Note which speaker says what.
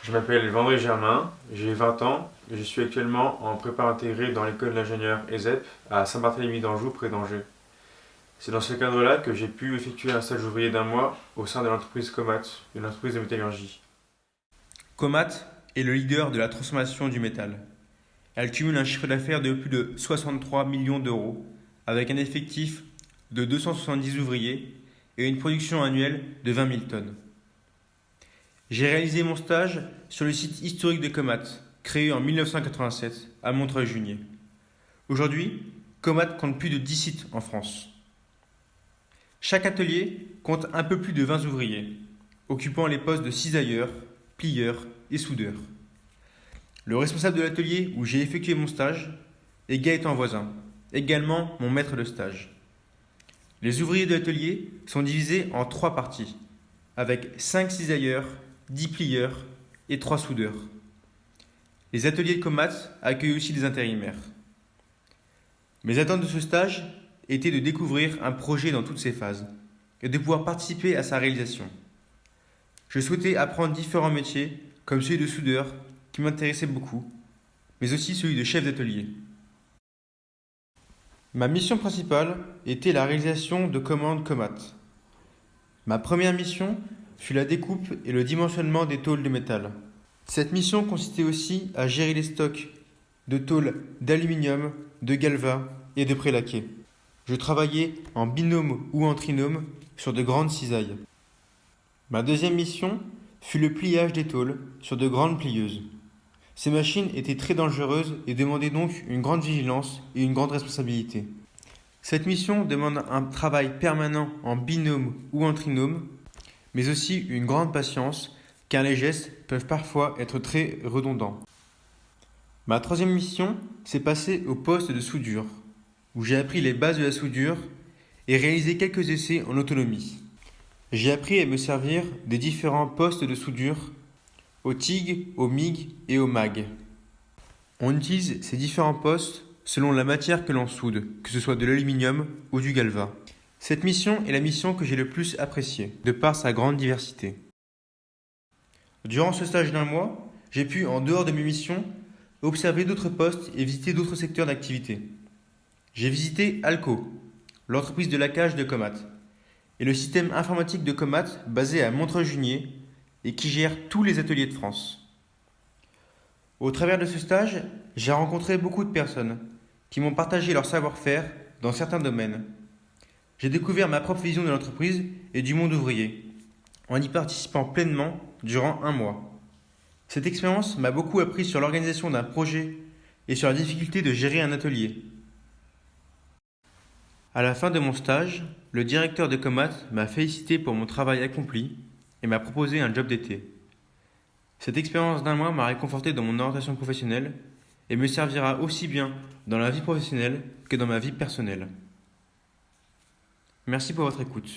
Speaker 1: Je m'appelle Vendré Germain, j'ai 20 ans et je suis actuellement en prépa intégrée dans l'école d'ingénieur ESEP à Saint-Barthélemy d'Anjou, près d'Angers. C'est dans ce cadre-là que j'ai pu effectuer un stage ouvrier d'un mois au sein de l'entreprise Comat, une entreprise de métallurgie.
Speaker 2: Comat est le leader de la transformation du métal. Elle cumule un chiffre d'affaires de plus de 63 millions d'euros, avec un effectif de 270 ouvriers et une production annuelle de 20 000 tonnes. J'ai réalisé mon stage sur le site historique de Comat, créé en 1987 à Montreuil-Juigné. Aujourd'hui, Comat compte plus de 10 sites en France. Chaque atelier compte un peu plus de 20 ouvriers, occupant les postes de cisailleurs, plieurs et soudeurs. Le responsable de l'atelier où j'ai effectué mon stage est Gaëtan Voisin, également mon maître de stage. Les ouvriers de l'atelier sont divisés en 3 parties, avec 5 cisailleurs, 10 plieurs et 3 soudeurs. Les ateliers de Comat accueillent aussi des intérimaires. Mes attentes de ce stage étaient de découvrir un projet dans toutes ses phases et de pouvoir participer à sa réalisation. Je souhaitais apprendre différents métiers, comme celui de soudeur, qui m'intéressait beaucoup, mais aussi celui de chef d'atelier. Ma mission principale était la réalisation de commandes Comat. Ma première mission fut la découpe et le dimensionnement des tôles de métal. Cette mission consistait aussi à gérer les stocks de tôles d'aluminium, de galva et de prélaqué. Je travaillais en binôme ou en trinôme sur de grandes cisailles. Ma deuxième mission fut le pliage des tôles sur de grandes plieuses. Ces machines étaient très dangereuses et demandaient donc une grande vigilance et une grande responsabilité. Cette mission demande un travail permanent en binôme ou en trinôme, mais aussi une grande patience, car les gestes peuvent parfois être très redondants. Ma troisième mission s'est passée au poste de soudure, où j'ai appris les bases de la soudure et réalisé quelques essais en autonomie. J'ai appris à me servir des différents postes de soudure, au TIG, au MIG et au MAG. On utilise ces différents postes selon la matière que l'on soude, que ce soit de l'aluminium ou du galva. Cette mission est la mission que j'ai le plus appréciée, de par sa grande diversité. Durant ce stage d'un mois, j'ai pu, en dehors de mes missions, observer d'autres postes et visiter d'autres secteurs d'activité. J'ai visité Alco, l'entreprise de laquage de Comat, et le système informatique de Comat basé à Montreuil-Juigné et qui gère tous les ateliers de France. Au travers de ce stage, j'ai rencontré beaucoup de personnes qui m'ont partagé leur savoir-faire dans certains domaines. J'ai découvert ma propre vision de l'entreprise et du monde ouvrier, en y participant pleinement durant un mois. Cette expérience m'a beaucoup appris sur l'organisation d'un projet et sur la difficulté de gérer un atelier. À la fin de mon stage, le directeur de Comat m'a félicité pour mon travail accompli et m'a proposé un job d'été. Cette expérience d'un mois m'a réconforté dans mon orientation professionnelle et me servira aussi bien dans la vie professionnelle que dans ma vie personnelle. Merci pour votre écoute.